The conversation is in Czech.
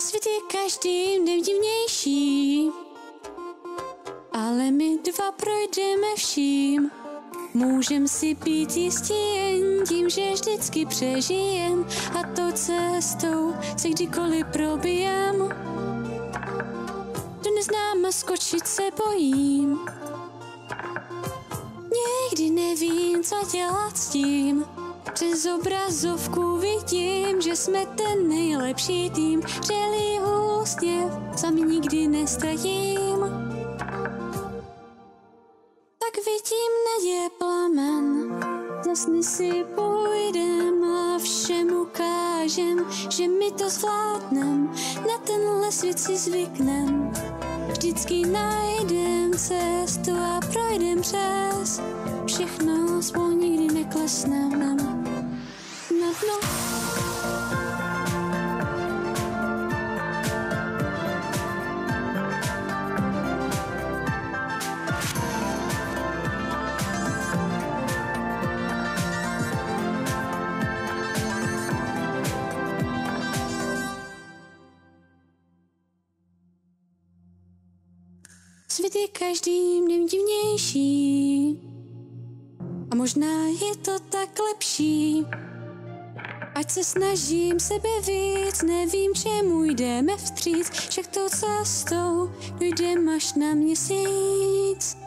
Svět je každým dnem divnější, ale my dva projdeme vším. Můžem si být jistí jen tím, že vždycky přežijem a to cestou se kdykoliv probijem. Do neznáma skočit se bojím, někdy nevím, co dělat s tím. Přes obrazovku vidím, že jsme ten nejlepší tým, vřelý úsměv sami nikdy nestratím. Tak vidím naděje plamen, zasny si půjdem a všem ukážem, že my to zvládnem, na tenhle svět si zvyknem. Vždycky najdem cestu a projdem přes všechno, spolu nikdy neklesnem na dno. Svět je každým dnem divnější a možná je to tak lepší. Ať se snažím sebe víc, nevím, čemu jdeme vstříc, však tou cestou dojdem až na měsíc.